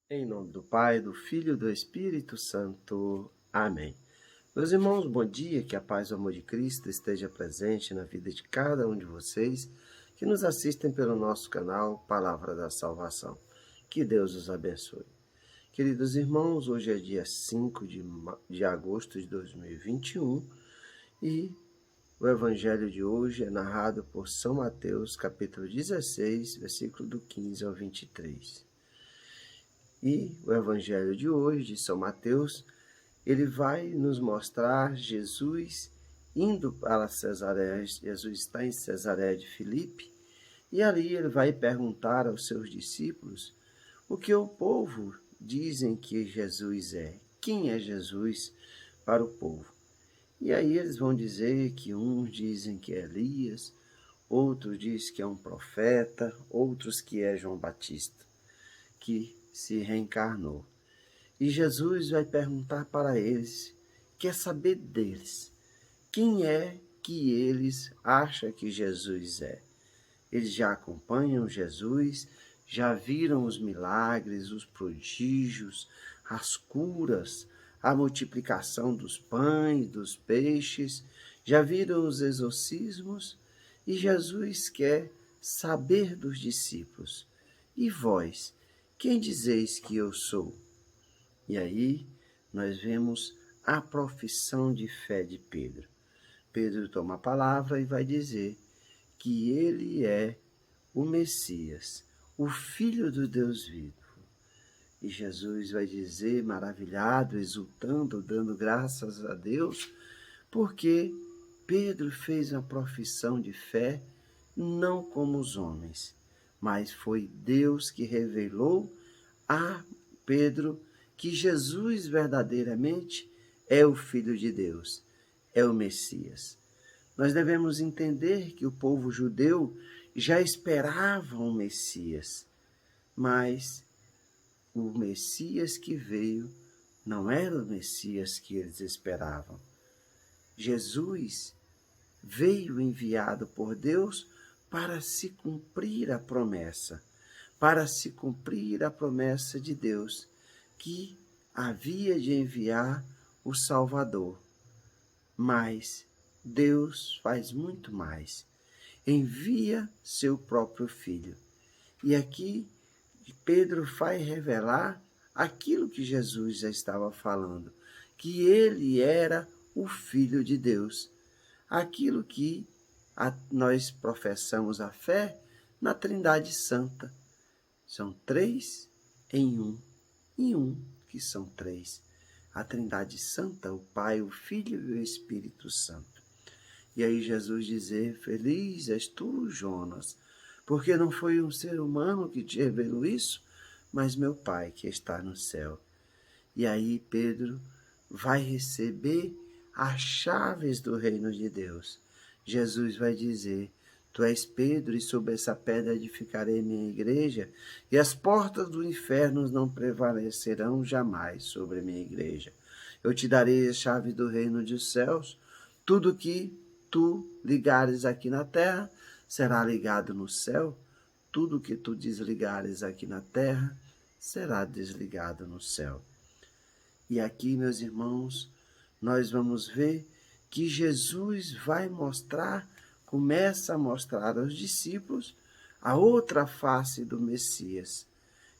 Em nome do Pai, do Filho e do Espírito Santo. Amém. Meus irmãos, bom dia, que a paz e o amor de Cristo esteja presente na vida de cada um de vocês que nos assistem pelo nosso canal Palavra da Salvação. Que Deus os abençoe. Queridos irmãos, hoje é dia 5 de agosto de 2021 e o Evangelho de hoje é narrado por São Mateus, capítulo 16, versículo do 15 ao 23. E o Evangelho de hoje, de São Mateus, ele vai nos mostrar Jesus indo para Cesareia. Jesus está em Cesareia de Filipe, e ali ele vai perguntar aos seus discípulos o que o povo dizem que Jesus é. Quem é Jesus para o povo? E aí eles vão dizer que uns dizem que é Elias, outros dizem que é um profeta, outros que é João Batista, que se reencarnou. E Jesus vai perguntar para eles, quer saber deles, quem é que eles acham que Jesus é. Eles já acompanham Jesus, já viram os milagres, os prodígios, as curas, a multiplicação dos pães, dos peixes, já viram os exorcismos, e Jesus quer saber dos discípulos. E vós, quem dizeis que eu sou? E aí nós vemos a profissão de fé de Pedro. Pedro toma a palavra e vai dizer que ele é o Messias, o Filho do Deus vivo. E Jesus vai dizer, maravilhado, exultando, dando graças a Deus, porque Pedro fez uma profissão de fé não como os homens, mas foi Deus que revelou a Pedro que Jesus verdadeiramente é o Filho de Deus, é o Messias. Nós devemos entender que o povo judeu já esperava um Messias, mas o Messias que veio não era o Messias que eles esperavam. Jesus veio enviado por Deus para se cumprir a promessa, de Deus, que havia de enviar o Salvador. Mas Deus faz muito mais. Envia seu próprio Filho. E aqui Pedro vai revelar aquilo que Jesus já estava falando, que ele era o Filho de Deus. Aquilo que nós professamos a fé na Trindade Santa. São três em um que são três. A Trindade Santa, o Pai, o Filho e o Espírito Santo. E aí Jesus dizer, feliz és tu, Jonas, porque não foi um ser humano que te revelou isso, mas meu Pai que está no céu. E aí Pedro vai receber as chaves do reino de Deus. Jesus vai dizer, tu és Pedro, e sobre essa pedra edificarei minha igreja, e as portas do inferno não prevalecerão jamais sobre a minha igreja. Eu te darei as chaves do reino dos céus. Tudo que tu ligares aqui na terra será ligado no céu. Tudo que tu desligares aqui na terra será desligado no céu. E aqui, meus irmãos, nós vamos ver que Jesus vai começa a mostrar aos discípulos a outra face do Messias.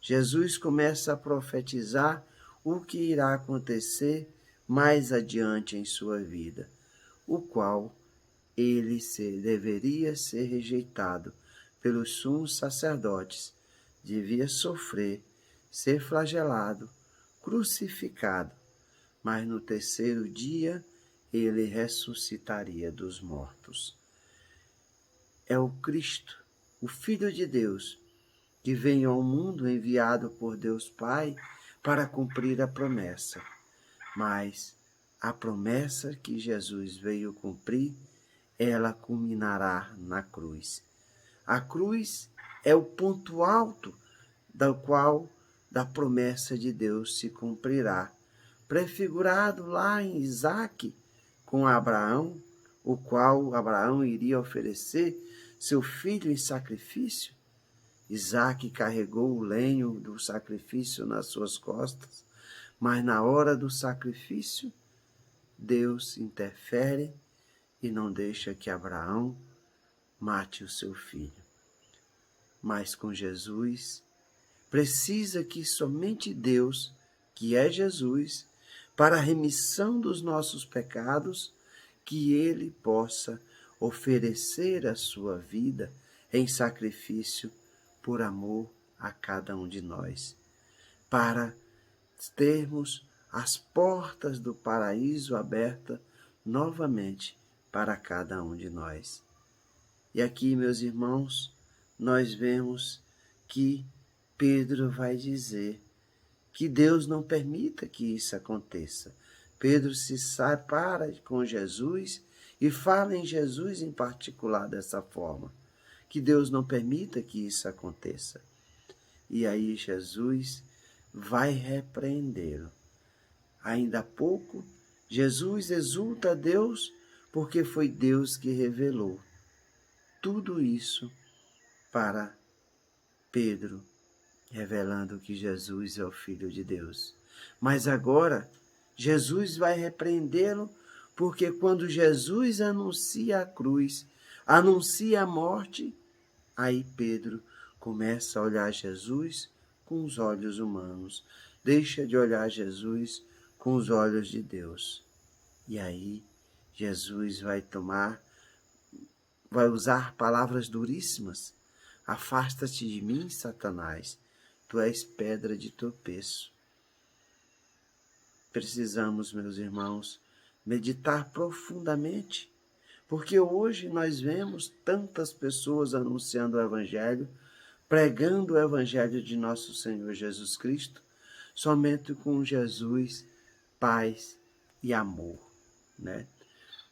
Jesus começa a profetizar o que irá acontecer mais adiante em sua vida, o qual ele deveria ser rejeitado pelos sumos sacerdotes, devia sofrer, ser flagelado, crucificado, mas no terceiro dia ele ressuscitaria dos mortos. É o Cristo, o Filho de Deus, que veio ao mundo enviado por Deus Pai para cumprir a promessa. Mas a promessa que Jesus veio cumprir, ela culminará na cruz. A cruz é o ponto alto da promessa de Deus se cumprirá, prefigurado lá em Isaque com Abraão, o qual Abraão iria oferecer seu filho em sacrifício. Isaque carregou o lenho do sacrifício nas suas costas, mas na hora do sacrifício, Deus interfere e não deixa que Abraão mate o seu filho. Mas com Jesus, precisa que somente Deus, que é Jesus, para a remissão dos nossos pecados, que Ele possa oferecer a sua vida em sacrifício por amor a cada um de nós, para termos as portas do paraíso abertas novamente para cada um de nós. E aqui, meus irmãos, nós vemos que Pedro vai dizer que Deus não permita que isso aconteça. Pedro se separa com Jesus e fala em Jesus em particular dessa forma, que Deus não permita que isso aconteça. E aí Jesus vai repreendê-lo. Ainda há pouco, Jesus exulta a Deus porque foi Deus que revelou tudo isso para Pedro, revelando que Jesus é o Filho de Deus. Mas agora, Jesus vai repreendê-lo, porque quando Jesus anuncia a cruz, anuncia a morte, aí Pedro começa a olhar Jesus com os olhos humanos, deixa de olhar Jesus com os olhos de Deus. E aí Jesus vai usar palavras duríssimas. Afasta-te de mim, Satanás, tu és pedra de tropeço. Precisamos, meus irmãos, meditar profundamente, porque hoje nós vemos tantas pessoas anunciando o Evangelho, pregando o Evangelho de nosso Senhor Jesus Cristo, somente com Jesus, paz e amor, né?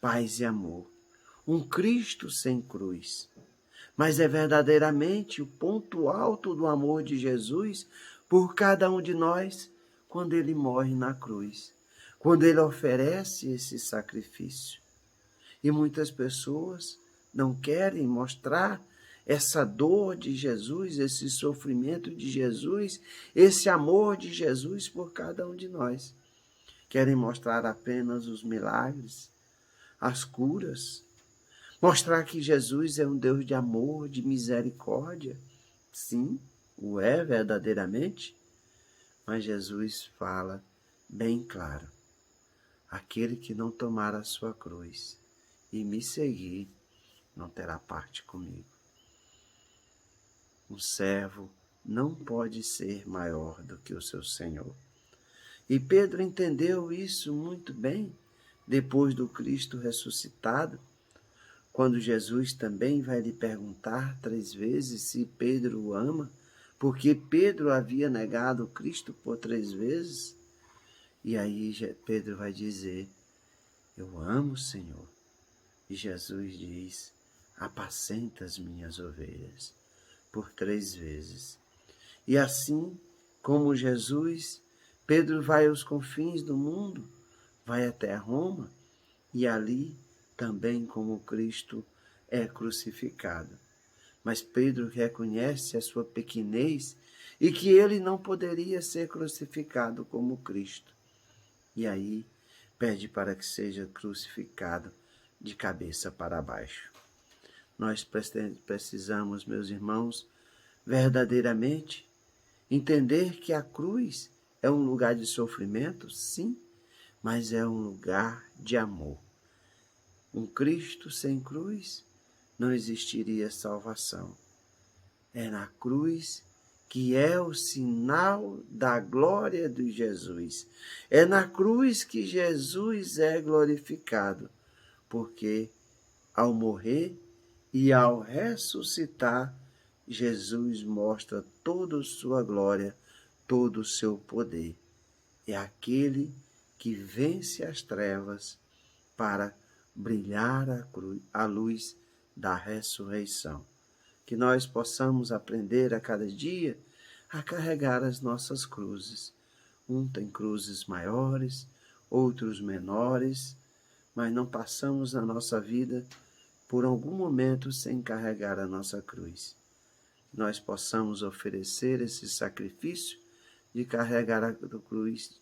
Paz e amor. Um Cristo sem cruz. Mas é verdadeiramente o ponto alto do amor de Jesus por cada um de nós quando ele morre na cruz, quando ele oferece esse sacrifício. E muitas pessoas não querem mostrar essa dor de Jesus, esse sofrimento de Jesus, esse amor de Jesus por cada um de nós. Querem mostrar apenas os milagres, as curas, mostrar que Jesus é um Deus de amor, de misericórdia. Sim, o é verdadeiramente, mas Jesus fala bem claro: aquele que não tomar a sua cruz e me seguir, não terá parte comigo. Um servo não pode ser maior do que o seu Senhor. E Pedro entendeu isso muito bem depois do Cristo ressuscitado, quando Jesus também vai lhe perguntar 3 vezes se Pedro o ama, porque Pedro havia negado Cristo por 3 vezes. E aí Pedro vai dizer: eu amo o Senhor. E Jesus diz: apacenta as minhas ovelhas, por 3 vezes. E assim como Jesus, Pedro vai aos confins do mundo, vai até Roma, e ali também como Cristo é crucificado. Mas Pedro reconhece a sua pequenez e que ele não poderia ser crucificado como Cristo. E aí pede para que seja crucificado de cabeça para baixo. Nós precisamos, meus irmãos, verdadeiramente entender que a cruz é um lugar de sofrimento, sim, mas é um lugar de amor. Um Cristo sem cruz não existiria salvação. É na cruz que é o sinal da glória de Jesus. É na cruz que Jesus é glorificado, porque ao morrer e ao ressuscitar, Jesus mostra toda a sua glória, todo o seu poder. É aquele que vence as trevas para brilhar a luz da ressurreição. Que nós possamos aprender a cada dia a carregar as nossas cruzes. Um tem cruzes maiores, outros menores, mas não passamos na nossa vida por algum momento sem carregar a nossa cruz. nós possamos oferecer esse sacrifício de carregar a cruz,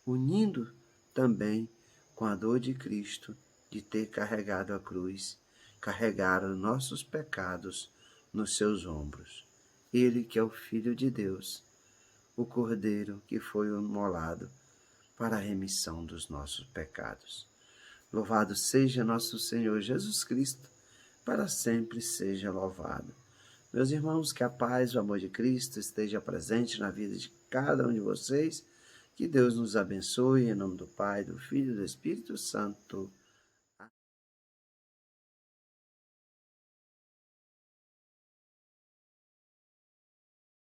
unindo também com a dor de Cristo, de ter carregado a cruz, carregar os nossos pecados nos seus ombros. Ele que é o Filho de Deus, o Cordeiro que foi imolado para a remissão dos nossos pecados. Louvado seja nosso Senhor Jesus Cristo, para sempre seja louvado. Meus irmãos, que a paz e o amor de Cristo esteja presente na vida de cada um de vocês. Que Deus nos abençoe, em nome do Pai, do Filho e do Espírito Santo.